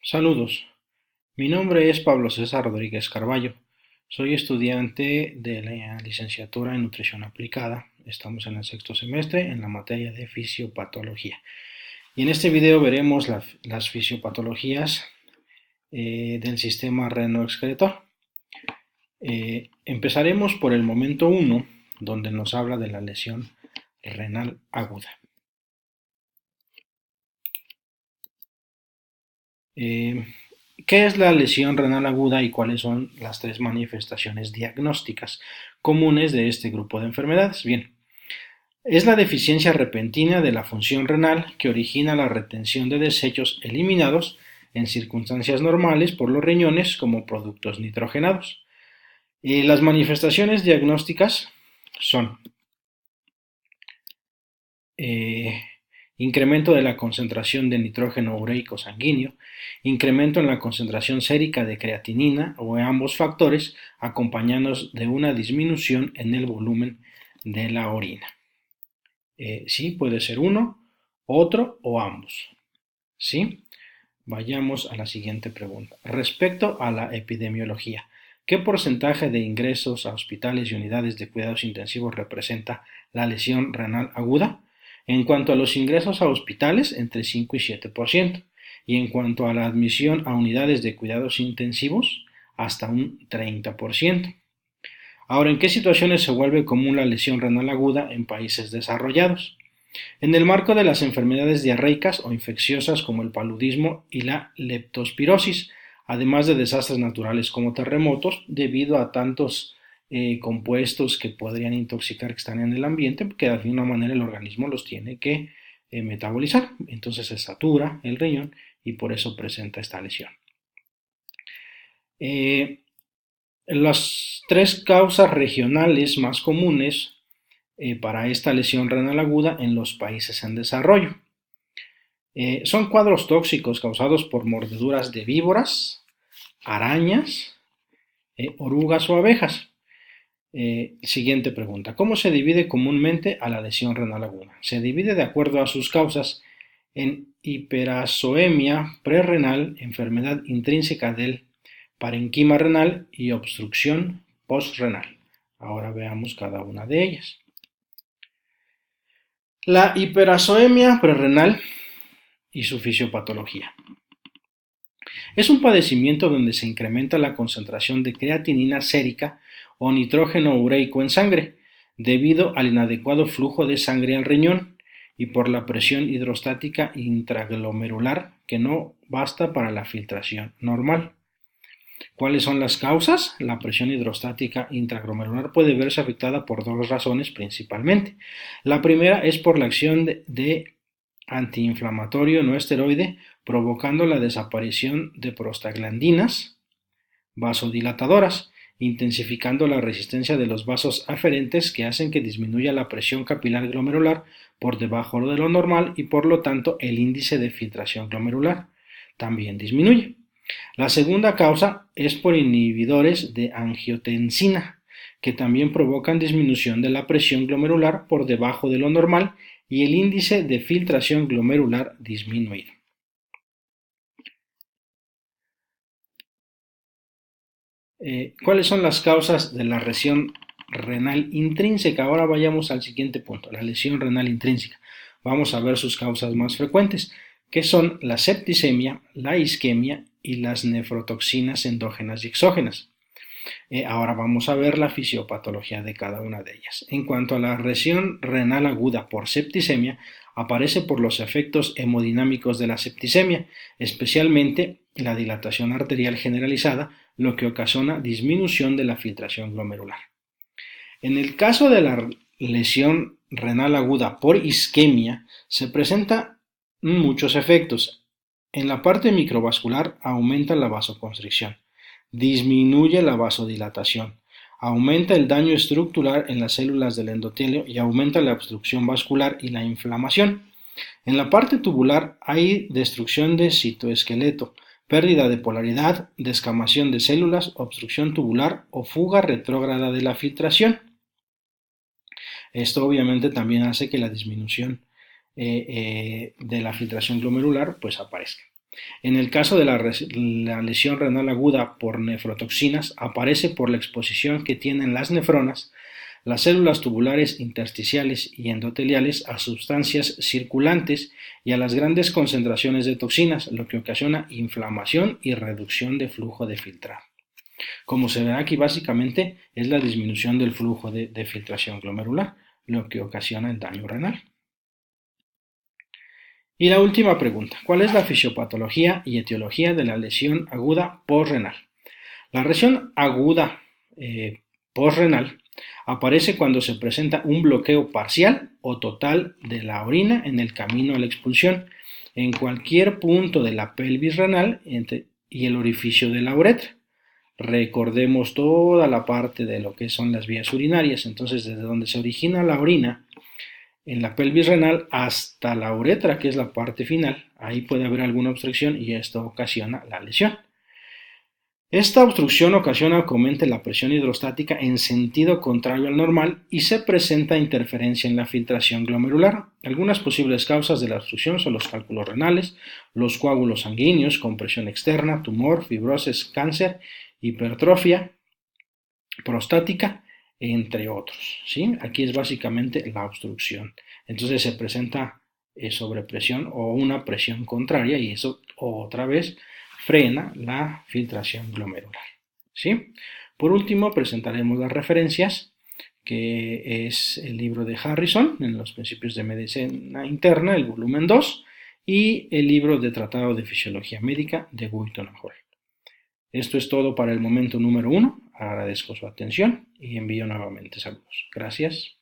Saludos, mi nombre es Pablo César Rodríguez Carballo. Soy estudiante de la licenciatura en Nutrición Aplicada. Estamos en el sexto semestre en la materia de fisiopatología. Y en este video veremos las fisiopatologías del sistema reno-excretor. Empezaremos por el momento 1, donde nos habla de la lesión renal aguda. ¿Qué es la lesión renal aguda y cuáles son las tres manifestaciones diagnósticas comunes de este grupo de enfermedades? Bien, es la deficiencia repentina de la función renal que origina la retención de desechos eliminados en circunstancias normales por los riñones como productos nitrogenados. Las manifestaciones diagnósticas son incremento de la concentración de nitrógeno ureico sanguíneo, incremento en la concentración sérica de creatinina o ambos factores acompañados de una disminución en el volumen de la orina. Sí, puede ser uno, otro o ambos. ¿Sí? Vayamos a la siguiente pregunta. Respecto a la epidemiología, ¿qué porcentaje de ingresos a hospitales y unidades de cuidados intensivos representa la lesión renal aguda? En cuanto a los ingresos a hospitales, entre 5 y 7%, y en cuanto a la admisión a unidades de cuidados intensivos, hasta un 30%. Ahora, ¿en qué situaciones se vuelve común la lesión renal aguda en países desarrollados? En el marco de las enfermedades diarreicas o infecciosas como el paludismo y la leptospirosis, además de desastres naturales como terremotos, debido a tantos compuestos que podrían intoxicar que están en el ambiente, que de alguna manera el organismo los tiene que metabolizar. Entonces se satura el riñón y por eso presenta esta lesión. Las tres causas regionales más comunes para esta lesión renal aguda en los países en desarrollo son cuadros tóxicos causados por mordeduras de víboras, arañas, orugas o abejas. Siguiente pregunta. ¿Cómo se divide comúnmente a la lesión renal aguda? Se divide de acuerdo a sus causas en hiperazoemia prerrenal, enfermedad intrínseca del parenquima renal y obstrucción postrenal. Ahora veamos cada una de ellas. La hiperazoemia prerrenal y su fisiopatología. Es un padecimiento donde se incrementa la concentración de creatinina sérica o nitrógeno ureico en sangre, debido al inadecuado flujo de sangre al riñón y por la presión hidrostática intraglomerular que no basta para la filtración normal. ¿Cuáles son las causas? La presión hidrostática intraglomerular puede verse afectada por dos razones principalmente. La primera es por la acción de antiinflamatorio no esteroide, provocando la desaparición de prostaglandinas vasodilatadoras, intensificando la resistencia de los vasos aferentes que hacen que disminuya la presión capilar glomerular por debajo de lo normal y por lo tanto el índice de filtración glomerular también disminuye. La segunda causa es por inhibidores de angiotensina, que también provocan disminución de la presión glomerular por debajo de lo normal y el índice de filtración glomerular disminuido. ¿Cuáles son las causas de la lesión renal intrínseca? Ahora vayamos al siguiente punto, la lesión renal intrínseca. Vamos a ver sus causas más frecuentes, que son la septicemia, la isquemia y las nefrotoxinas endógenas y exógenas. Ahora vamos a ver la fisiopatología de cada una de ellas. En cuanto a la lesión renal aguda por septicemia, aparece por los efectos hemodinámicos de la septicemia, especialmente la dilatación arterial generalizada, lo que ocasiona disminución de la filtración glomerular. En el caso de la lesión renal aguda por isquemia, se presentan muchos efectos. En la parte microvascular aumenta la vasoconstricción, disminuye la vasodilatación, aumenta el daño estructural en las células del endotelio y aumenta la obstrucción vascular y la inflamación. En la parte tubular hay destrucción de citoesqueleto, pérdida de polaridad, descamación de células, obstrucción tubular o fuga retrógrada de la filtración. Esto obviamente también hace que la disminución de la filtración glomerular pues aparezca. En el caso de la lesión renal aguda por nefrotoxinas, aparece por la exposición que tienen las nefronas, las células tubulares intersticiales y endoteliales a sustancias circulantes y a las grandes concentraciones de toxinas, lo que ocasiona inflamación y reducción de flujo de filtrado. Como se verá aquí, básicamente es la disminución del flujo de filtración glomerular, lo que ocasiona el daño renal. Y la última pregunta, ¿cuál es la fisiopatología y etiología de la lesión aguda postrenal? La lesión aguda postrenal aparece cuando se presenta un bloqueo parcial o total de la orina en el camino a la expulsión en cualquier punto de la pelvis renal y el orificio de la uretra. Recordemos toda la parte de lo que son las vías urinarias, entonces desde donde se origina la orina en la pelvis renal hasta la uretra, que es la parte final, ahí puede haber alguna obstrucción y esto ocasiona la lesión. Esta obstrucción ocasiona que aumente la presión hidrostática en sentido contrario al normal y se presenta interferencia en la filtración glomerular. Algunas posibles causas de la obstrucción son los cálculos renales, los coágulos sanguíneos, compresión externa, tumor, fibrosis, cáncer, hipertrofia prostática, entre otros, ¿sí? Aquí es básicamente la obstrucción. Entonces se presenta sobrepresión o una presión contraria y eso otra vez frena la filtración glomerular, ¿sí? Por último, presentaremos las referencias, que es el libro de Harrison, en los principios de medicina interna, el volumen 2, y el libro de Tratado de Fisiología Médica de Wheaton Hall. Esto es todo para el momento número 1. Agradezco su atención y envío nuevamente saludos. Gracias.